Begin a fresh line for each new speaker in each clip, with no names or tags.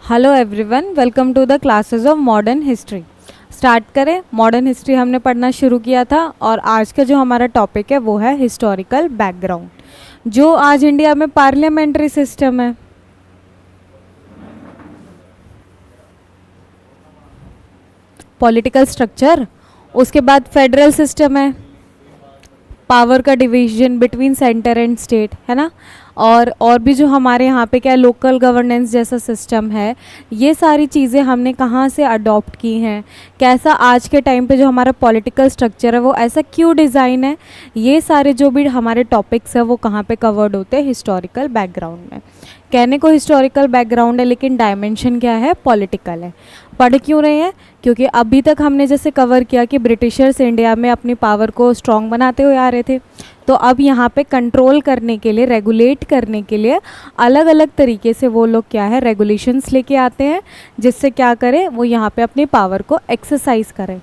Hello everyone, welcome to the classes of modern history. Start करें। Modern history हमने पढ़ना शुरू किया था और आज का जो हमारा टॉपिक है वो है हिस्टोरिकल बैकग्राउंड। जो आज इंडिया में पार्लियामेंट्री सिस्टम है, पॉलिटिकल स्ट्रक्चर, उसके बाद फेडरल सिस्टम है, पावर का division between centre and state, है ना। और भी जो हमारे यहाँ पे क्या लोकल गवर्नेंस जैसा सिस्टम है, ये सारी चीज़ें हमने कहाँ से अडॉप्ट की हैं, कैसा आज के टाइम पे जो हमारा पॉलिटिकल स्ट्रक्चर है वो ऐसा क्यों डिज़ाइन है, ये सारे जो भी हमारे टॉपिक्स हैं वो कहाँ पे कवर्ड होते हैं, हिस्टोरिकल बैकग्राउंड में। कहने को हिस्टोरिकल बैकग्राउंड है लेकिन डायमेंशन क्या है, पॉलिटिकल है। पढ़ क्यों रहे हैं? क्योंकि अभी तक हमने जैसे कवर किया कि ब्रिटिशर्स इंडिया में अपनी पावर को स्ट्रॉन्ग बनाते हुए आ रहे थे, तो अब यहाँ पे कंट्रोल करने के लिए, रेगुलेट करने के लिए अलग अलग तरीके से वो लोग क्या है रेगुलेशंस लेके आते हैं, जिससे क्या करें, वो यहाँ पे अपनी पावर को एक्सरसाइज करें।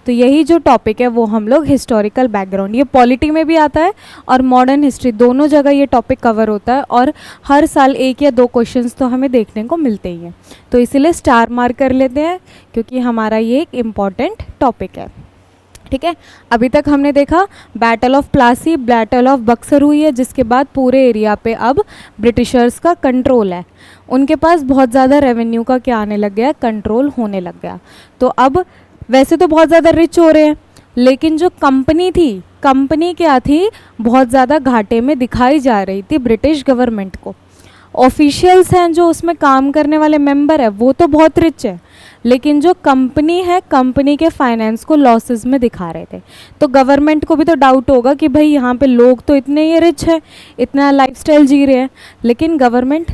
तो यही जो टॉपिक है वो हम लोग हिस्टोरिकल बैकग्राउंड, ये पॉलिटी में भी आता है और मॉडर्न हिस्ट्री, दोनों जगह ये टॉपिक कवर होता है और हर साल एक या दो क्वेश्चंस तो हमें देखने को मिलते ही हैं। तो इसीलिए स्टार मार्क कर लेते हैं क्योंकि हमारा ये एक इम्पॉर्टेंट टॉपिक है। ठीक है, अभी तक हमने देखा battle of Plassey, battle of Buxar हुई है, जिसके बाद पूरे एरिया पे अब ब्रिटिशर्स का कंट्रोल है। उनके पास बहुत ज़्यादा रेवेन्यू का क्या आने लग गया, कंट्रोल होने लग गया। तो अब वैसे तो बहुत ज़्यादा रिच हो रहे हैं, लेकिन जो कंपनी थी, कंपनी क्या थी, बहुत ज़्यादा घाटे में दिखाई जा रही थी ब्रिटिश गवर्नमेंट को। ऑफिशियल्स हैं जो उसमें काम करने वाले मेंबर है वो तो बहुत रिच है, लेकिन जो कंपनी है, कंपनी के फाइनेंस को लॉसेस में दिखा रहे थे। तो गवर्नमेंट को भी तो डाउट होगा कि भाई यहाँ पे लोग तो इतने ही रिच है, इतना लाइफस्टाइल जी रहे हैं, लेकिन गवर्नमेंट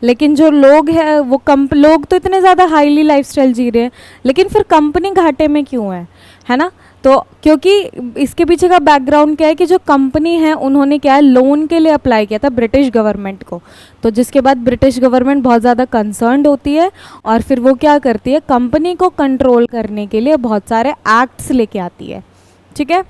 लेकिन जो लोग हैं वो लोग तो इतने ज़्यादा हाईली लाइफस्टाइल जी रहे हैं, लेकिन फिर कंपनी घाटे में क्यों है ना। तो क्योंकि इसके पीछे का बैकग्राउंड क्या है कि जो कंपनी है उन्होंने क्या है, लोन के लिए अप्लाई किया था ब्रिटिश गवर्नमेंट को। तो जिसके बाद ब्रिटिश गवर्नमेंट बहुत ज़्यादा कंसर्न्ड होती है और फिर वो क्या करती है, कंपनी को कंट्रोल करने के लिए बहुत सारे एक्ट्स लेके आती है। ठीक है,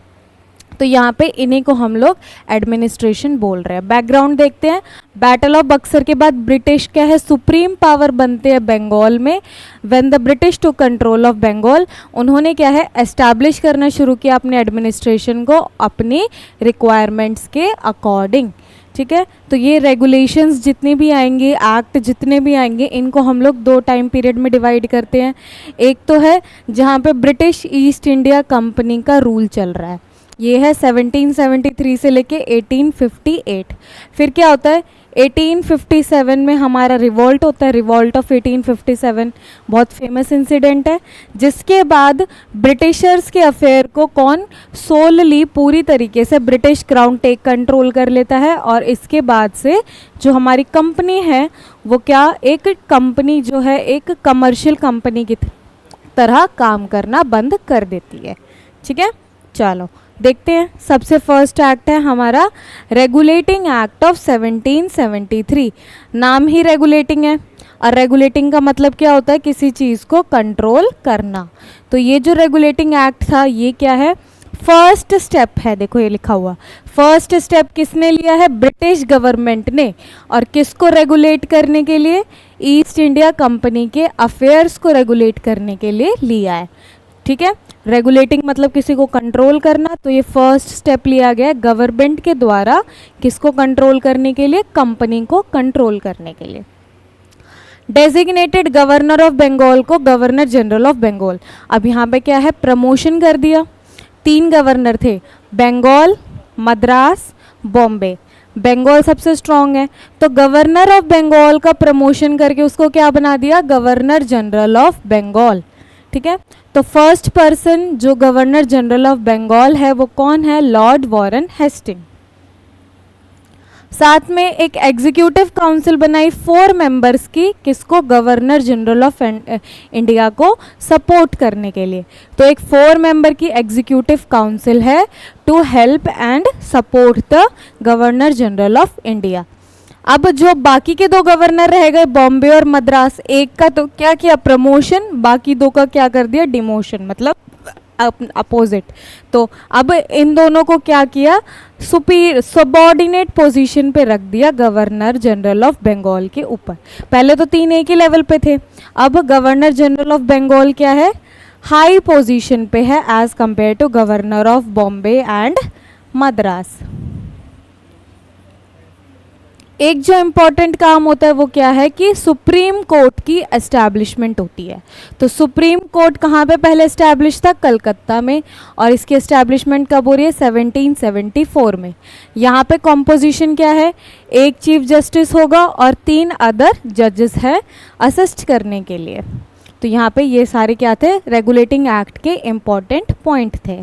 तो यहाँ पे इन्हीं को हम लोग एडमिनिस्ट्रेशन बोल रहे हैं। बैकग्राउंड देखते हैं। बैटल ऑफ बक्सर के बाद ब्रिटिश क्या है, सुप्रीम पावर बनते हैं बंगाल में। When the British to control of Bengal, उन्होंने क्या है एस्टैब्लिश करना शुरू किया अपने एडमिनिस्ट्रेशन को अपनी रिक्वायरमेंट्स के अकॉर्डिंग। ठीक है, तो ये रेगुलेशंस जितने भी आएंगे, एक्ट जितने भी आएंगे, इनको हम लोग दो टाइम पीरियड में डिवाइड करते हैं। एक तो है जहाँ पे ब्रिटिश ईस्ट इंडिया कंपनी का रूल चल रहा है, ये है 1773 से लेके 1858। फिर क्या होता है, 1857 में हमारा रिवॉल्ट होता है, रिवॉल्ट ऑफ 1857, बहुत फेमस इंसिडेंट है, जिसके बाद ब्रिटिशर्स के अफेयर को कौन सोलली पूरी तरीके से ब्रिटिश क्राउन टेक कंट्रोल कर लेता है। और इसके बाद से जो हमारी कंपनी है वो क्या, एक कंपनी जो है एक कमर्शियल कंपनी की तरह काम करना बंद कर देती है। ठीक है, चलो देखते हैं। सबसे फर्स्ट एक्ट है हमारा रेगुलेटिंग एक्ट ऑफ 1773। नाम ही रेगुलेटिंग है, और रेगुलेटिंग का मतलब क्या होता है, किसी चीज़ को कंट्रोल करना। तो ये जो रेगुलेटिंग एक्ट था ये क्या है, फर्स्ट स्टेप है। देखो ये लिखा हुआ, फर्स्ट स्टेप किसने लिया है, ब्रिटिश गवर्नमेंट ने। और किसको रेगुलेट करने के लिए, ईस्ट इंडिया कंपनी के अफेयर्स को रेगुलेट करने के लिए लिया है। ठीक है, रेगुलेटिंग मतलब किसी को कंट्रोल करना, तो ये फर्स्ट स्टेप लिया गया गवर्नमेंट के द्वारा, किसको कंट्रोल करने के लिए, कंपनी को कंट्रोल करने के लिए। डेजिग्नेटेड गवर्नर ऑफ बंगाल को गवर्नर जनरल ऑफ बंगाल। अब यहाँ पे क्या है, प्रमोशन कर दिया। 3 गवर्नर थे, बंगाल, मद्रास, बॉम्बे। बंगाल सबसे स्ट्रांग है, तो गवर्नर ऑफ बंगाल का प्रमोशन करके उसको क्या बना दिया, गवर्नर जनरल ऑफ बंगाल। ठीक है, तो फर्स्ट पर्सन जो गवर्नर जनरल ऑफ बंगाल है वो कौन है, लॉर्ड वॉरेन हेस्टिंग। साथ में एक एग्जीक्यूटिव काउंसिल बनाई 4 मेंबर्स की, किसको, गवर्नर जनरल ऑफ इंडिया को सपोर्ट करने के लिए। तो एक 4 मेंबर की एग्जीक्यूटिव काउंसिल है to help and support the governor general of India. अब जो बाकी के 2 गवर्नर रह गए, बॉम्बे और मद्रास, एक का तो क्या किया, प्रमोशन, बाकी 2 का क्या कर दिया, डिमोशन, मतलब अपोजिट। तो अब इन दोनों को क्या किया, सबॉर्डिनेट पोजीशन पे रख दिया गवर्नर जनरल ऑफ बंगाल के ऊपर। पहले तो तीन एक ही लेवल पे थे, अब गवर्नर जनरल ऑफ बंगाल क्या है, हाई पोजीशन पे है as compare to governor of Bombay and Madras. एक जो इम्पॉर्टेंट काम होता है वो क्या है कि सुप्रीम कोर्ट की एस्टैब्लिशमेंट होती है। तो सुप्रीम कोर्ट कहाँ पे पहले एस्टैब्लिश था, कलकत्ता में, और इसकी एस्टैब्लिशमेंट कब हो रही है, 1774 में। यहाँ पे कॉम्पोजिशन क्या है, एक चीफ जस्टिस होगा और 3 अदर जजेस हैं असिस्ट करने के लिए। तो यहाँ पे ये सारे क्या थे, रेगुलेटिंग एक्ट के इम्पॉर्टेंट पॉइंट थे।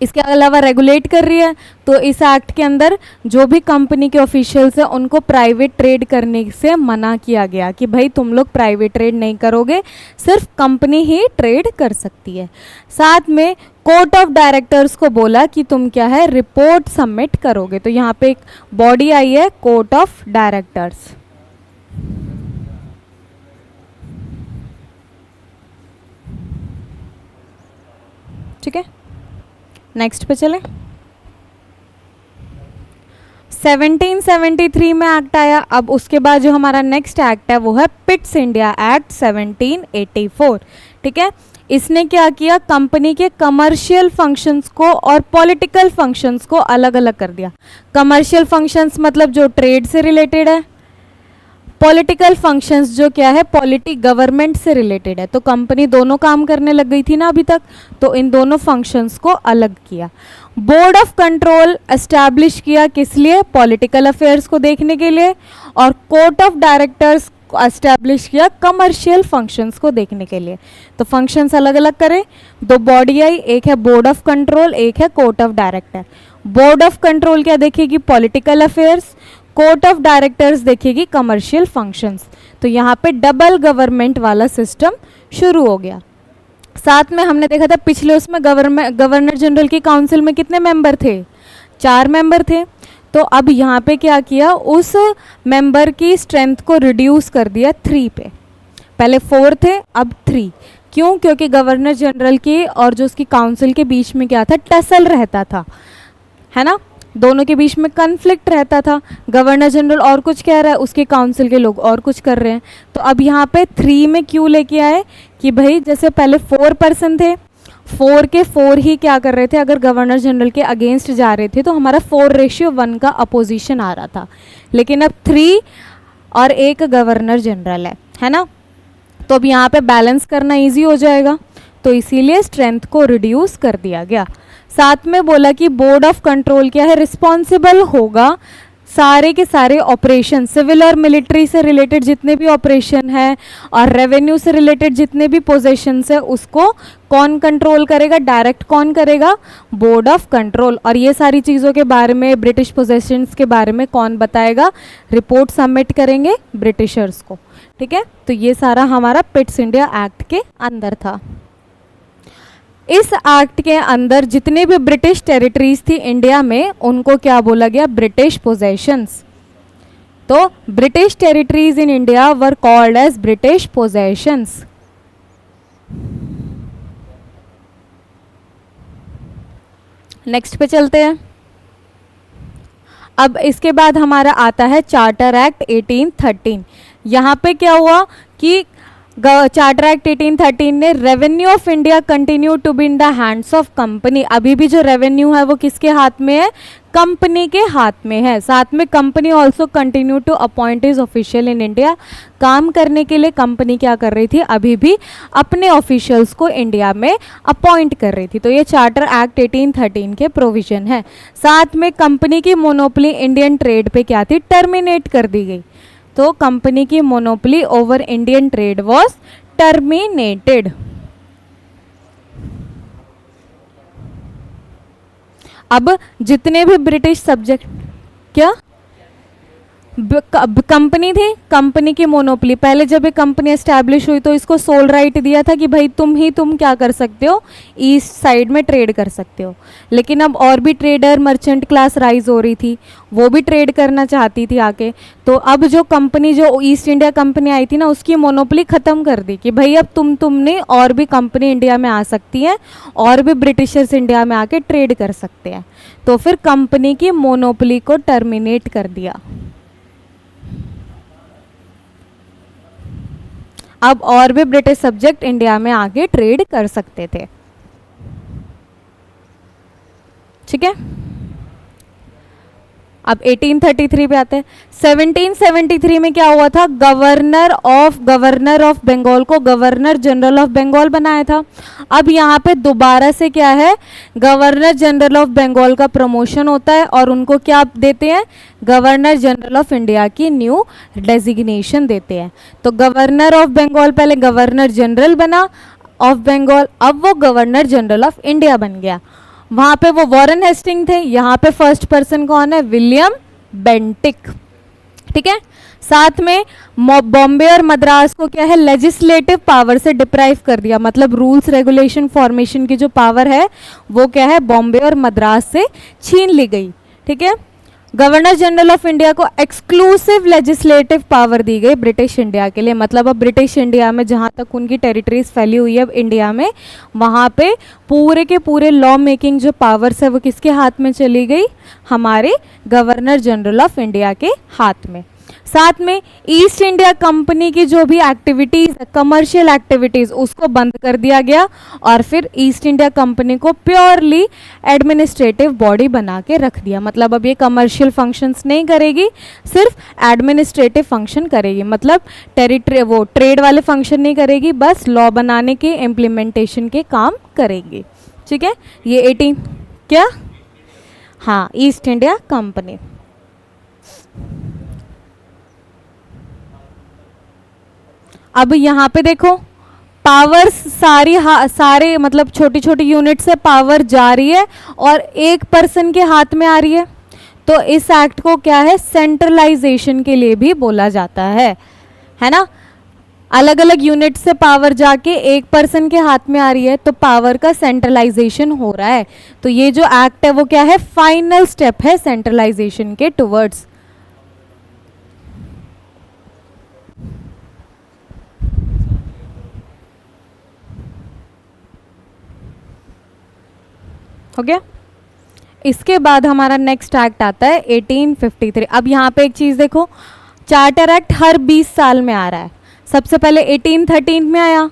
इसके अलावा रेगुलेट कर रही है, तो इस एक्ट के अंदर जो भी कंपनी के ऑफिशियल्स हैं उनको प्राइवेट ट्रेड करने से मना किया गया कि भाई तुम लोग प्राइवेट ट्रेड नहीं करोगे, सिर्फ कंपनी ही ट्रेड कर सकती है। साथ में कोर्ट ऑफ डायरेक्टर्स को बोला कि तुम क्या है, रिपोर्ट सबमिट करोगे। तो यहाँ पे एक बॉडी आई है, कोर्ट ऑफ डायरेक्टर्स। ठीक है, नेक्स्ट पे चलें। 1773 में एक्ट आया। अब उसके बाद जो हमारा नेक्स्ट एक्ट है वो है पिट्स इंडिया एक्ट 1784। ठीक है, इसने क्या किया, कंपनी के कमर्शियल फंक्शंस को और पॉलिटिकल फंक्शंस को अलग अलग कर दिया। कमर्शियल फंक्शंस मतलब जो ट्रेड से रिलेटेड है, पॉलिटिकल फंक्शंस जो क्या है, पॉलिटी गवर्नमेंट से रिलेटेड है। तो कंपनी दोनों काम करने लग गई थी ना अभी तक, तो इन दोनों फंक्शंस को अलग किया। बोर्ड ऑफ कंट्रोल एस्टैब्लिश किया, किस लिए, पॉलिटिकल अफेयर्स को देखने के लिए, और कोर्ट ऑफ डायरेक्टर्स एस्टैब्लिश किया कमर्शियल फंक्शंस को देखने के लिए। तो फंक्शंस अलग अलग करें, दो बॉडी आई, एक है बोर्ड ऑफ कंट्रोल, एक है court of director. Board of control क्या देखेगी, political affairs, court of directors देखेगी कमर्शियल फंक्शंस। तो यहाँ पे डबल गवर्नमेंट वाला सिस्टम शुरू हो गया। साथ में हमने देखा था पिछले उसमें गवर्नर जनरल की काउंसिल में कितने मेंबर थे, 4 मेंबर थे। तो अब यहाँ पे क्या किया, उस मेंबर की स्ट्रेंथ को रिड्यूस कर दिया 3 पे। पहले 4 थे, अब 3। क्यों, क्योंकि गवर्नर जनरल की और जो उसकी काउंसिल के बीच में क्या था, टसल रहता था, है ना, दोनों के बीच में कन्फ्लिक्ट रहता था। गवर्नर जनरल और कुछ कह रहा है, उसके काउंसिल के लोग और कुछ कर रहे हैं। तो अब यहाँ पे 3 में क्यों लेके आए कि भाई जैसे पहले 4 पर्सन थे, 4 के 4 ही क्या कर रहे थे, अगर गवर्नर जनरल के अगेंस्ट जा रहे थे तो हमारा 4:1 का अपोजिशन आ रहा था। लेकिन अब 3 और 1 गवर्नर जनरल है ना, तो अब यहाँ पे बैलेंस करना ईजी हो जाएगा। तो इसीलिए स्ट्रेंथ को रिड्यूस कर दिया गया। साथ में बोला कि बोर्ड ऑफ कंट्रोल क्या है, रिस्पॉन्सिबल होगा सारे के सारे ऑपरेशन, सिविल और मिलिट्री से रिलेटेड जितने भी ऑपरेशन है और रेवेन्यू से रिलेटेड जितने भी पोजेशंस है उसको कौन कंट्रोल करेगा, डायरेक्ट कौन करेगा, बोर्ड ऑफ कंट्रोल। और ये सारी चीज़ों के बारे में, ब्रिटिश पोजेशंस के बारे में कौन बताएगा, रिपोर्ट सबमिट करेंगे ब्रिटिशर्स को। ठीक है, तो ये सारा हमारा पिट्स इंडिया एक्ट के अंदर था। इस एक्ट के अंदर जितने भी ब्रिटिश टेरिटरीज थी इंडिया में उनको क्या बोला गया, ब्रिटिश पोजेशंस। तो British territories in India were called as British possessions. Next पे चलते हैं। अब इसके बाद हमारा आता है चार्टर एक्ट 1813। यहाँ पे क्या हुआ कि चार्टर एक्ट 1813 ने revenue of India continue to be in the hands of company. अभी भी जो रेवेन्यू है वो किसके हाथ में है, कंपनी के हाथ में है। साथ में company also continue to appoint his official in India. काम करने के लिए कंपनी क्या कर रही थी, अभी भी अपने ऑफिशियल्स को इंडिया में अपॉइंट कर रही थी। तो ये चार्टर एक्ट 1813 के प्रोविजन है। साथ में कंपनी की मोनोपोली इंडियन ट्रेड पे क्या थी, टर्मिनेट कर दी गई। तो कंपनी की monopoly over Indian trade was terminated. अब जितने भी ब्रिटिश सब्जेक्ट, क्या कंपनी थी, कंपनी की मोनोपोली, पहले जब ये कंपनी एस्टैब्लिश हुई तो इसको सोल राइट दिया था कि भाई तुम क्या कर सकते हो, ईस्ट साइड में ट्रेड कर सकते हो। लेकिन अब और भी ट्रेडर, मर्चेंट क्लास राइज हो रही थी, वो भी ट्रेड करना चाहती थी आके। तो अब जो कंपनी, जो ईस्ट इंडिया कंपनी आई थी ना, उसकी मोनोपोली ख़त्म कर दी कि भाई अब तुमने और भी कंपनी इंडिया में आ सकती है और भी ब्रिटिशर्स इंडिया में आके ट्रेड कर सकते हैं। तो फिर कंपनी की मोनोपोली को टर्मिनेट कर दिया। अब और भी ब्रिटिश सब्जेक्ट इंडिया में आके ट्रेड कर सकते थे। ठीक है, अब 1833 पे आते हैं। 1773 में क्या हुआ था, गवर्नर ऑफ बंगाल को गवर्नर जनरल ऑफ बंगाल बनाया था। अब यहाँ पे दोबारा से क्या है, गवर्नर जनरल ऑफ बंगाल का प्रमोशन होता है और उनको क्या देते हैं, गवर्नर जनरल ऑफ इंडिया की न्यू डेजिग्नेशन देते हैं। तो गवर्नर ऑफ बंगाल पहले गवर्नर जनरल बना ऑफ बंगाल, अब वो गवर्नर जनरल ऑफ इंडिया बन गया। वहाँ पे वो वॉरेन हेस्टिंग थे, यहाँ पे फर्स्ट पर्सन कौन है, विलियम बेंटिक। ठीक है, साथ में बॉम्बे और मद्रास को क्या है, लेजिस्लेटिव पावर से डिप्राइव कर दिया, मतलब रूल्स रेगुलेशन फॉर्मेशन की जो पावर है वो क्या है, बॉम्बे और मद्रास से छीन ली गई। ठीक है, गवर्नर जनरल ऑफ इंडिया को एक्सक्लूसिव लेजिस्लेटिव पावर दी गई ब्रिटिश इंडिया के लिए, मतलब अब ब्रिटिश इंडिया में जहाँ तक उनकी टेरिटरीज फैली हुई है अब इंडिया में, वहाँ पे पूरे के पूरे लॉ मेकिंग जो पावर्स है वो किसके हाथ में चली गई, हमारे गवर्नर जनरल ऑफ इंडिया के हाथ में। साथ में ईस्ट इंडिया कंपनी की जो भी एक्टिविटीज़, कमर्शियल एक्टिविटीज़, उसको बंद कर दिया गया और फिर ईस्ट इंडिया कंपनी को प्योरली एडमिनिस्ट्रेटिव बॉडी बना के रख दिया। मतलब अब ये कमर्शियल फंक्शंस नहीं करेगी, सिर्फ एडमिनिस्ट्रेटिव फंक्शन करेगी, मतलब वो ट्रेड वाले फंक्शन नहीं करेगी, बस लॉ बनाने के, इम्प्लीमेंटेशन के काम करेगी। ठीक है, ये 18 क्या, हाँ, ईस्ट इंडिया कंपनी। अब यहाँ पे देखो पावर्स सारे मतलब छोटी छोटी यूनिट से पावर जा रही है और एक पर्सन के हाथ में आ रही है। तो इस एक्ट को क्या है, सेंट्रलाइजेशन के लिए भी बोला जाता है ना। अलग अलग यूनिट से पावर जाके एक पर्सन के हाथ में आ रही है तो पावर का सेंट्रलाइजेशन हो रहा है। तो ये जो एक्ट है वो क्या है, फाइनल स्टेप है सेंट्रलाइजेशन के टुवर्ड्स। हो गया। इसके बाद हमारा नेक्स्ट एक्ट आता है 1853। अब यहाँ पे एक चीज़ देखो, चार्टर एक्ट हर 20 साल में आ रहा है। सबसे पहले 1813 में आया,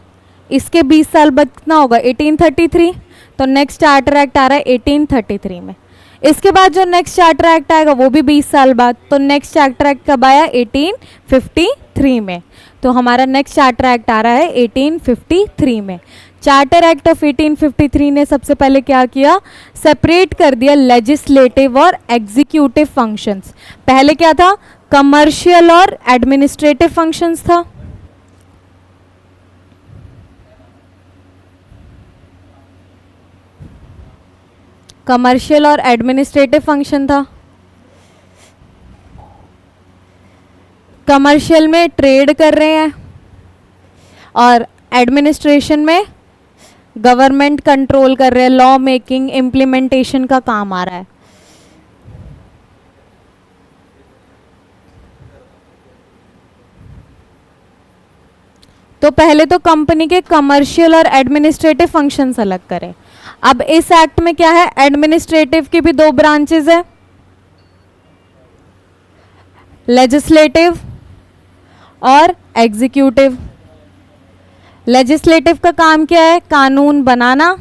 इसके 20 साल बाद कितना होगा 1833, तो नेक्स्ट चार्टर एक्ट आ रहा है 1833 में। इसके बाद जो नेक्स्ट चार्टर एक्ट आएगा वो भी 20 साल बाद, तो नेक्स्ट चार्टर एक्ट कब आया 1853 में। तो हमारा नेक्स्ट चार्टर एक्ट आ रहा है 1853 में। चार्टर एक्ट ऑफ 1853 ने सबसे पहले क्या किया, सेपरेट कर दिया लेजिस्लेटिव और एग्जीक्यूटिव फंक्शंस। पहले क्या था, कमर्शियल और एडमिनिस्ट्रेटिव फंक्शंस था। कमर्शियल और एडमिनिस्ट्रेटिव फंक्शन था। कमर्शियल में ट्रेड कर रहे हैं और एडमिनिस्ट्रेशन में गवर्नमेंट कंट्रोल कर रहे हैं, लॉ मेकिंग इम्प्लीमेंटेशन का काम आ रहा है। तो पहले तो कंपनी के कमर्शियल और एडमिनिस्ट्रेटिव फंक्शंस अलग करें। अब इस एक्ट में क्या है, एडमिनिस्ट्रेटिव की भी दो ब्रांचेस है, लेजिस्लेटिव और एग्जीक्यूटिव। लेजिस्लेटिव का काम क्या है, कानून बनाना,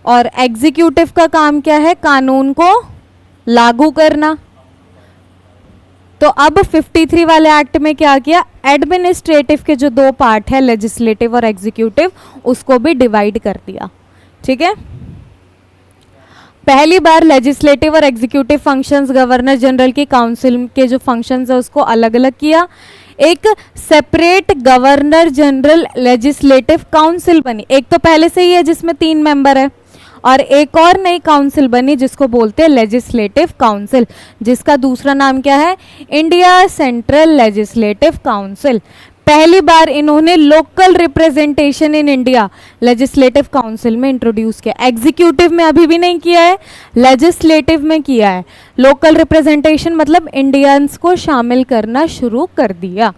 और एग्जीक्यूटिव का काम क्या है, कानून को लागू करना। तो अब 53 वाले एक्ट में क्या किया, एडमिनिस्ट्रेटिव के जो दो पार्ट है लेजिस्लेटिव और एग्जीक्यूटिव, उसको भी डिवाइड कर दिया। ठीक है, पहली बार लेजिस्लेटिव और एग्जीक्यूटिव फंक्शंस, गवर्नर जनरल की काउंसिल के जो फंक्शंस है उसको अलग अलग किया। एक separate governor general legislative council बनी, एक तो पहले से ही है जिसमें 3 मेंबर है, और एक और नई काउंसिल बनी जिसको बोलते हैं लेजिस्लेटिव काउंसिल, जिसका दूसरा नाम क्या है, इंडिया सेंट्रल लेजिस्लेटिव काउंसिल। पहली बार इन्होंने local representation in India legislative council में इंट्रोड्यूस किया। एग्जीक्यूटिव में अभी भी नहीं किया है, लेजिस्लेटिव में किया है। लोकल रिप्रेजेंटेशन मतलब इंडियंस को शामिल करना शुरू कर दिया।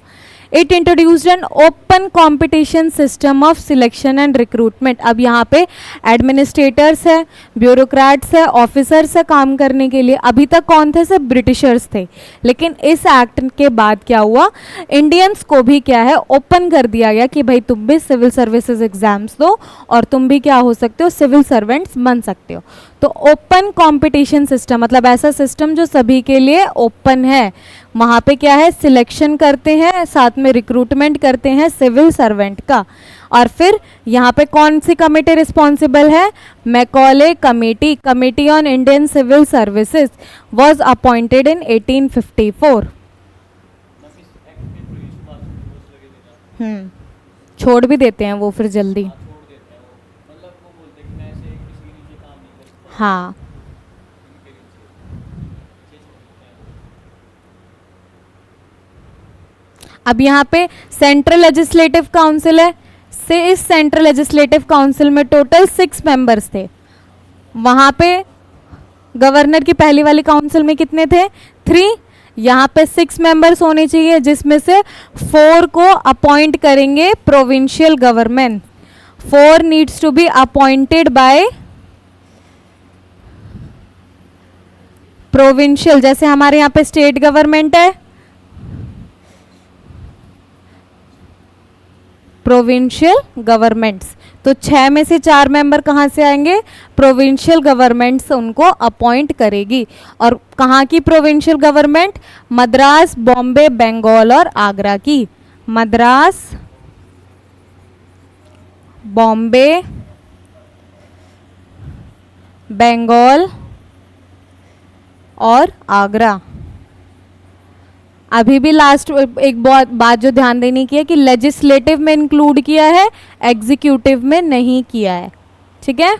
It introduced an open competition system of selection and recruitment. अब यहाँ पे एडमिनिस्ट्रेटर्स है, ब्यूरोक्रेट्स है, ऑफिसर्स है काम करने के लिए। अभी तक कौन थे, सब ब्रिटिशर्स थे, लेकिन इस एक्ट के बाद क्या हुआ, इंडियंस को भी क्या है ओपन कर दिया गया कि भाई तुम भी सिविल सर्विसेज एग्जाम्स दो और तुम भी क्या हो सकते हो, सिविल सर्वेंट्स बन सकते हो। तो ओपन कंपटीशन सिस्टम मतलब ऐसा सिस्टम जो सभी के लिए ओपन है। वहाँ पे क्या है, सिलेक्शन करते हैं, साथ में रिक्रूटमेंट करते हैं सिविल सर्वेंट का। और फिर यहाँ पे कौन सी कमेटी रिस्पॉन्सिबल है, Macaulay committee, committee on Indian civil services was appointed in 1854। छोड़ भी देते हैं वो फिर जल्दी। हाँ, अब यहाँ पे सेंट्रल लेजिस्लेटिव काउंसिल है, से इस सेंट्रल लेजिस्लेटिव काउंसिल में टोटल 6 मेंबर्स थे। वहाँ पे गवर्नर की पहली वाली काउंसिल में कितने थे, 3। यहाँ पे 6 मेंबर्स होने चाहिए, जिसमें से 4 को अपॉइंट करेंगे provincial government. 4 needs to be appointed by provincial, जैसे हमारे यहाँ पे स्टेट गवर्नमेंट है, प्रोविंशियल गवर्नमेंट्स। तो 6 में से 4 मेंबर कहाँ से आएंगे, प्रोविंशियल गवर्नमेंट्स उनको अपॉइंट करेगी। और कहाँ की प्रोविंशियल गवर्नमेंट, मद्रास, बॉम्बे, बंगाल और आगरा की। मद्रास, बॉम्बे, बंगाल और आगरा। अभी भी लास्ट एक बात जो ध्यान देने की है कि लेजिस्लेटिव में इंक्लूड किया है, एग्जीक्यूटिव में नहीं किया है, ठीक है।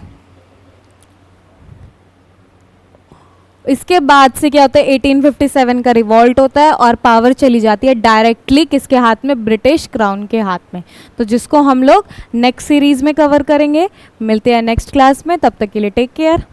इसके बाद से क्या होता है, 1857 का रिवॉल्ट होता है और पावर चली जाती है डायरेक्टली किसके हाथ में, ब्रिटिश क्राउन के हाथ में। तो जिसको हम लोग नेक्स्ट सीरीज में कवर करेंगे। मिलते हैं नेक्स्ट क्लास में, तब तक के लिए टेक केयर।